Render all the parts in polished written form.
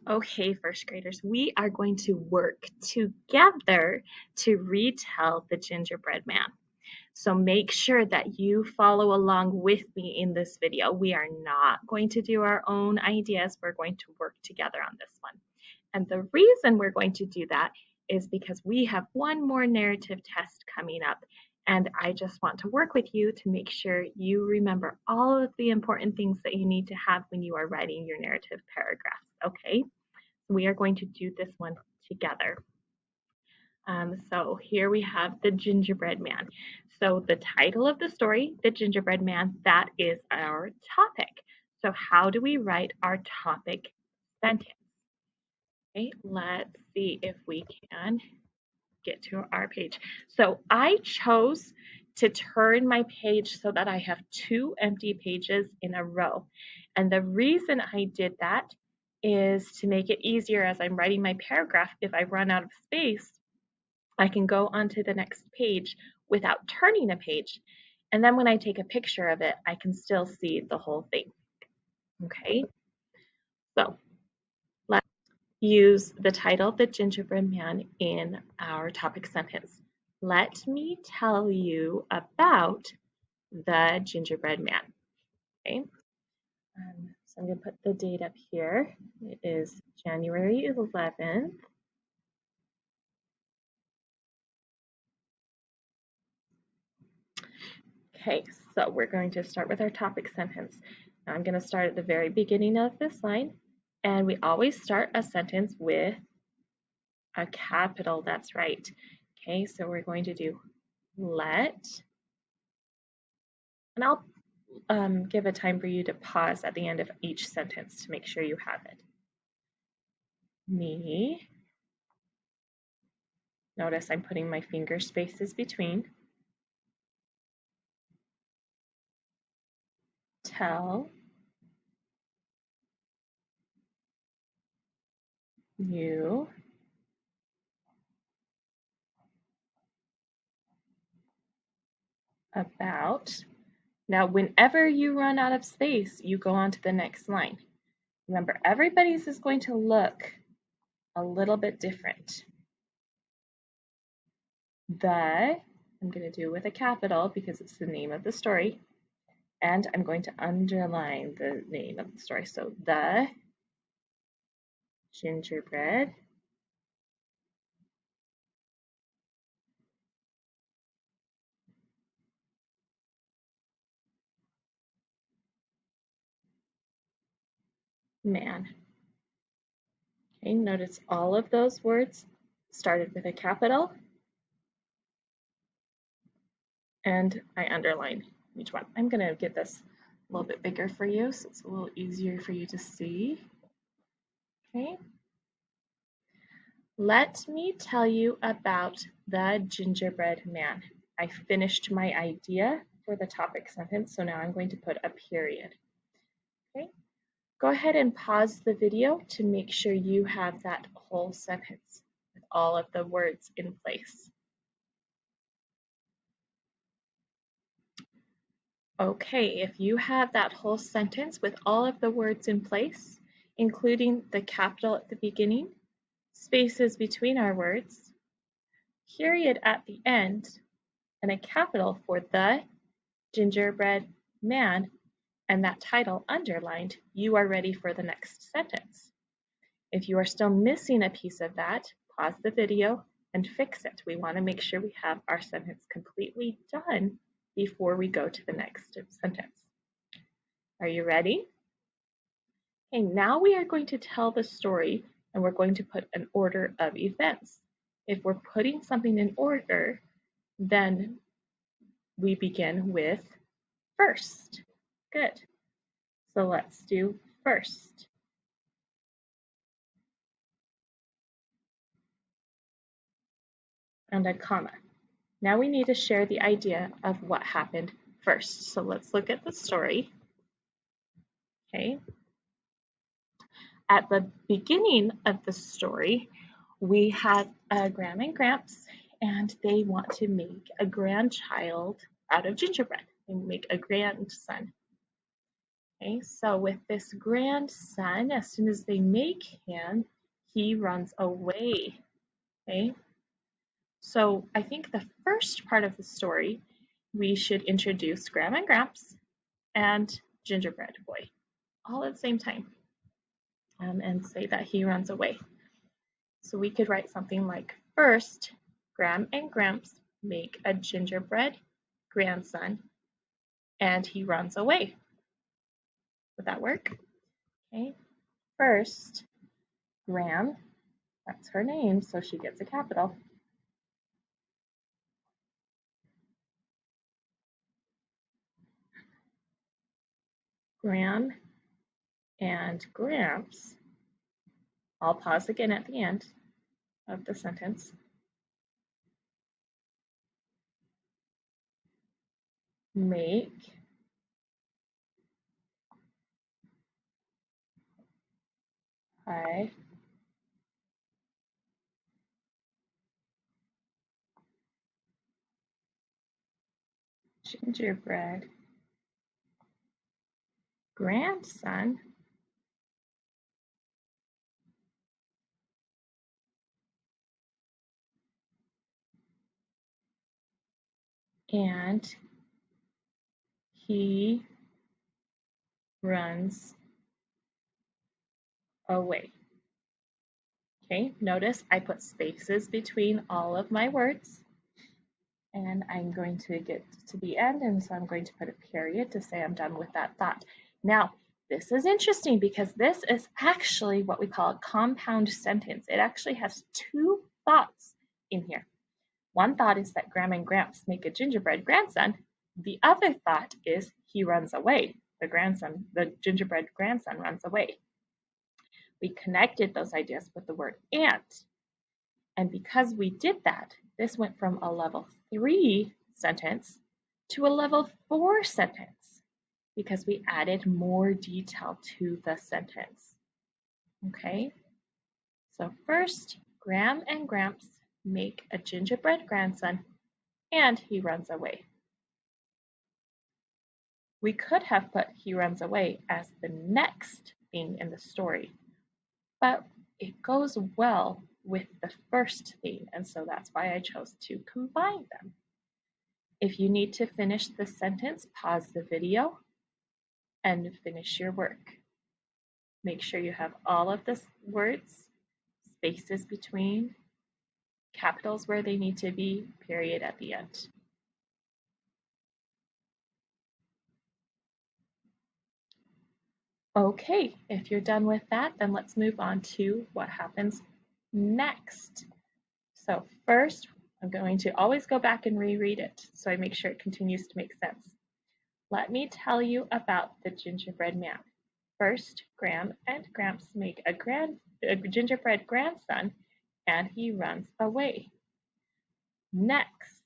Okay, first graders, we are going to work together to retell the Gingerbread Man. So make sure that you follow along with me in this video. We are not going to do our own ideas. We're going to work together on this one. And the reason we're going to do that is because we have one more narrative test coming up. And I just want to work with you to make sure you remember all of the important things that you need to have when you are writing your narrative paragraphs, okay? We are going to do this one together. So here we have the Gingerbread Man. So the title of the story, the Gingerbread Man, that is our topic. So how do we write our topic sentence? Okay, let's see if we can get to our page. So I chose to turn my page so that I have two empty pages in a row. And the reason I did that is to make it easier as I'm writing my paragraph. If I run out of space, I can go onto the next page without turning a page. And then when I take a picture of it, I can still see the whole thing. Okay, so let's use the title, The Gingerbread Man, in our topic sentence. Let me tell you about the Gingerbread Man. Okay, so I'm going to put the date up here. It is January 11th. Okay, so we're going to start with our topic sentence. Now I'm going to start at the very beginning of this line, and we always start a sentence with a capital, that's right. Okay, so we're going to do let, and I'll give a time for you to pause at the end of each sentence to make sure you have it. Me, notice I'm putting my finger spaces between. Tell you about. Now, whenever you run out of space, you go on to the next line. Remember, everybody's is going to look a little bit different. I'm going to do with a capital because it's the name of the story. And I'm going to underline the name of the story. So the Gingerbread Man. Okay, notice all of those words started with a capital, and I underline each one. I'm going to get this a little bit bigger for you so it's a little easier for you to see. Okay. Let me tell you about the Gingerbread Man. I finished my idea for the topic sentence, so now I'm going to put a period. Okay. Go ahead and pause the video to make sure you have that whole sentence with all of the words in place. Okay, if you have that whole sentence with all of the words in place, including the capital at the beginning, spaces between our words, period at the end, and a capital for the Gingerbread Man, and that title underlined, you are ready for the next sentence. If you are still missing a piece of that, pause the video and fix it. We want to make sure we have our sentence completely done before we go to the next sentence. Are you ready? Okay, now we are going to tell the story and we're going to put an order of events. If we're putting something in order, then we begin with first. Good. So let's do first. And a comma. Now we need to share the idea of what happened first. So let's look at the story. Okay. At the beginning of the story, we have a Grandma and Gramps, and they want to make a grandchild out of gingerbread. They make a grandson. Okay, so with this grandson, as soon as they make him, he runs away. Okay, so I think the first part of the story, we should introduce Grandma and Gramps and Gingerbread Boy all at the same time, and say that he runs away. So we could write something like, first, Gram and Gramps make a gingerbread grandson and he runs away. Would that work? Okay. First, Gram, that's her name, so she gets a capital. Gram and Gramps, I'll pause again at the end of the sentence. Make a gingerbread grandson and he runs away. Okay, notice I put spaces between all of my words, and I'm going to get to the end, and so I'm going to put a period to say I'm done with that thought. Now, this is interesting because this is actually what we call a compound sentence. It actually has two thoughts in here. One thought is that Grandma and Gramps make a gingerbread grandson. The other thought is he runs away. The gingerbread grandson runs away. We connected those ideas with the word and because we did that, this went from a level 3 sentence to a level 4 sentence because we added more detail to the sentence. Okay, so first, Gram and Gramps make a gingerbread grandson and he runs away. We could have put he runs away as the next thing in the story, but it goes well with the first theme, and so that's why I chose to combine them. If you need to finish the sentence, pause the video and finish your work. Make sure you have all of the words, spaces between, capitals where they need to be, period at the end. Okay, if you're done with that, then let's move on to what happens next. So first, I'm going to always go back and reread it so I make sure it continues to make sense. Let me tell you about the gingerbread man. First, Gram and Gramps make a gingerbread grandson and he runs away. Next,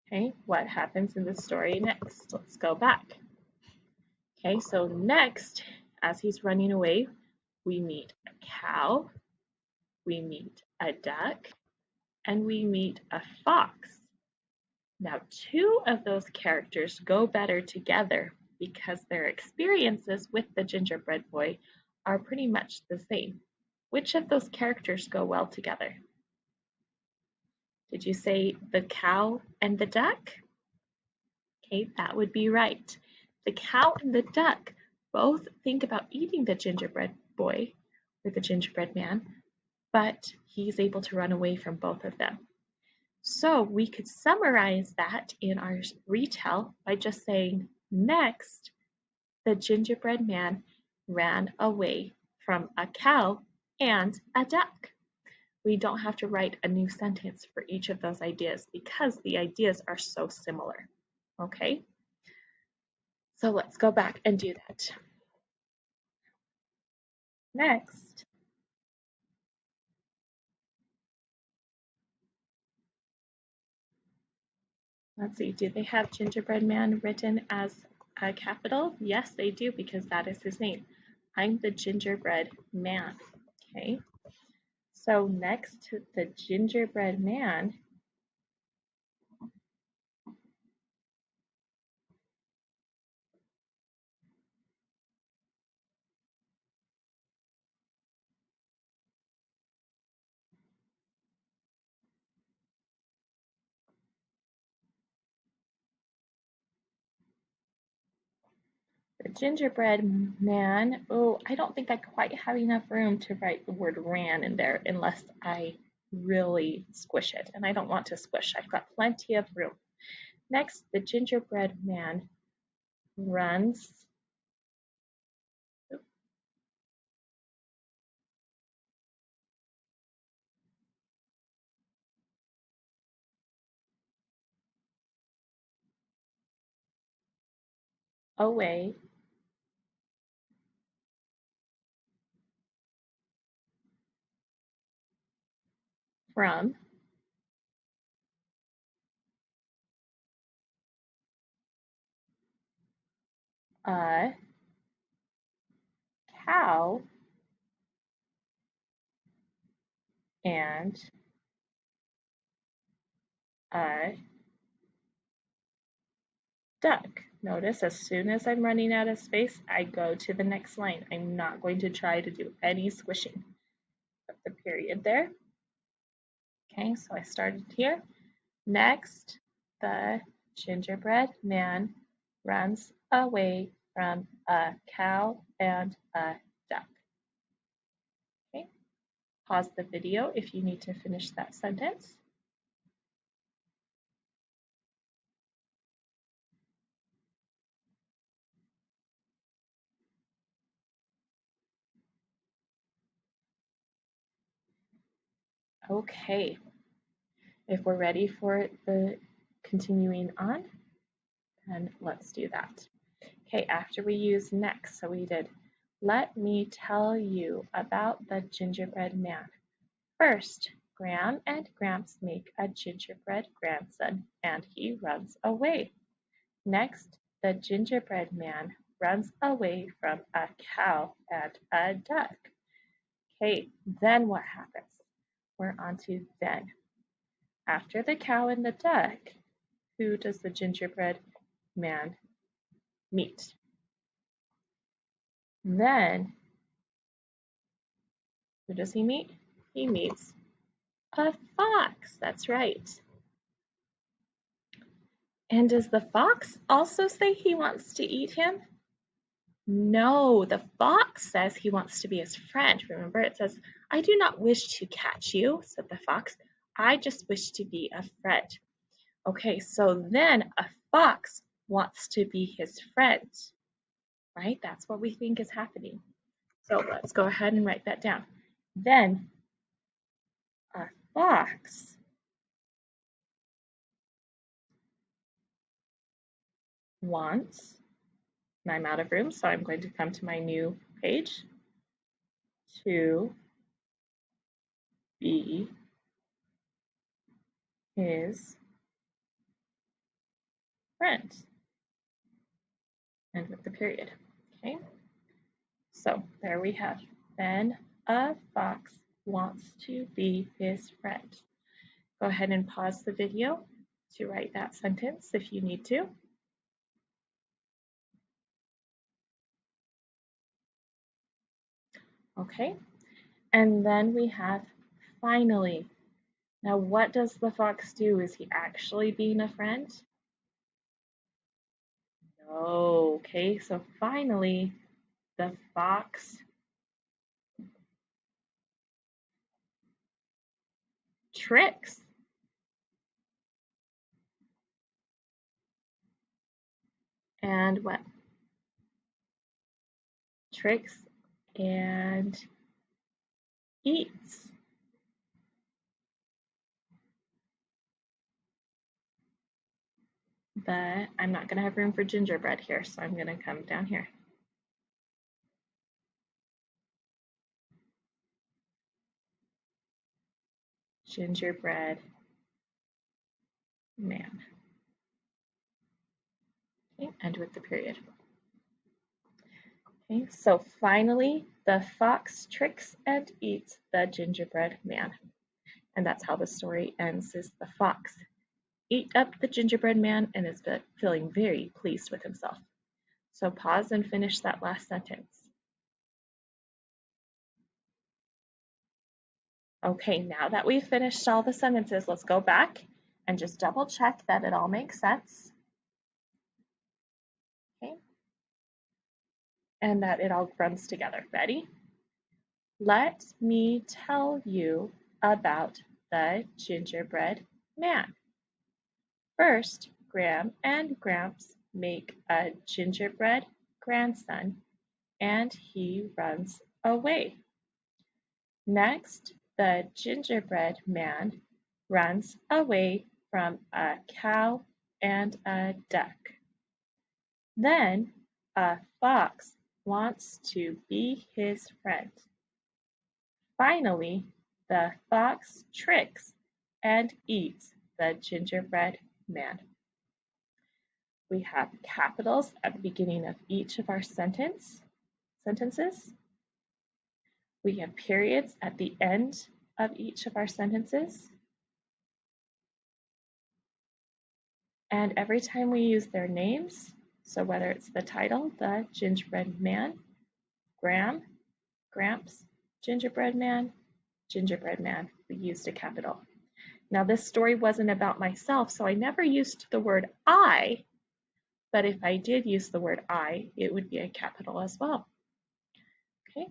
okay, what happens in the story next? Let's go back. Okay, so next, as he's running away, we meet a cow, we meet a duck, and we meet a fox. Now, two of those characters go better together because their experiences with the gingerbread boy are pretty much the same. Which of those characters go well together? Did you say the cow and the duck? Okay, that would be right. The cow and the duck both think about eating the gingerbread boy or the gingerbread man, but he's able to run away from both of them. So we could summarize that in our retell by just saying, next, the gingerbread man ran away from a cow and a duck. We don't have to write a new sentence for each of those ideas because the ideas are so similar. Okay? So let's go back and do that. Next, let's see, do they have gingerbread man written as a capital? Yes, they do because that is his name. I'm the gingerbread man. Okay? So next to the gingerbread man, The gingerbread man. Oh, I don't think I quite have enough room to write the word ran in there unless I really squish it. And I don't want to squish. I've got plenty of room. Next, the gingerbread man runs away from a cow and a duck. Notice as soon as I'm running out of space, I go to the next line. I'm not going to try to do any squishing. Put the period there. Okay, so I started here. Next, the gingerbread man runs away from a cow and a duck. Okay, pause the video if you need to finish that sentence. Okay, if we're ready for the continuing on, then let's do that. Okay, after we use next, so we did, let me tell you about the gingerbread man. First, Gram and Gramps make a gingerbread grandson and he runs away. Next, the gingerbread man runs away from a cow and a duck. Okay, then what happens? We're on to then. After the cow and the duck, who does the gingerbread man meet? Then, who does he meet? He meets a fox. That's right. And does the fox also say he wants to eat him? No, the fox says he wants to be his friend. Remember, it says, I do not wish to catch you, said the fox. I just wish to be a friend. Okay, so then a fox wants to be his friend, right? That's what we think is happening. So let's go ahead and write that down. Then a fox wants, and I'm out of room, so I'm going to come to my new page, to be his friend, and with the period. Okay, so there we have, then a fox wants to be his friend. Go ahead and pause the video to write that sentence if you need to. Okay, and then we have finally. Now, what does the fox do? Is he actually being a friend? No. Okay, so finally, the fox tricks. And what? Tricks and eats. But I'm not going to have room for gingerbread here, so I'm going to come down here. Gingerbread man. Okay, and with the period. Okay, so finally, the fox tricks and eats the gingerbread man. And that's how the story ends, is the fox ate up the gingerbread man and is feeling very pleased with himself. So pause and finish that last sentence. Okay, now that we've finished all the sentences, let's go back and just double check that it all makes sense. Okay, and that it all runs together. Ready? Let me tell you about the gingerbread man. First, Graham and Gramps make a gingerbread grandson, and he runs away. Next, the gingerbread man runs away from a cow and a duck. Then a fox wants to be his friend. Finally, the fox tricks and eats the gingerbread man. We have capitals at the beginning of each of our sentences. We have periods at the end of each of our sentences. And every time we use their names, so whether it's the title, the gingerbread man, Graham, Gramps, gingerbread man, we used a capital. Now this story wasn't about myself, so I never used the word I, but if I did use the word I, it would be a capital as well. Okay,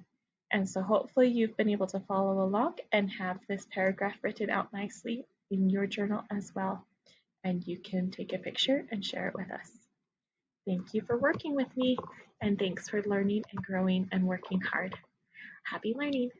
and so hopefully you've been able to follow along and have this paragraph written out nicely in your journal as well. And you can take a picture and share it with us. Thank you for working with me, and thanks for learning and growing and working hard. Happy learning!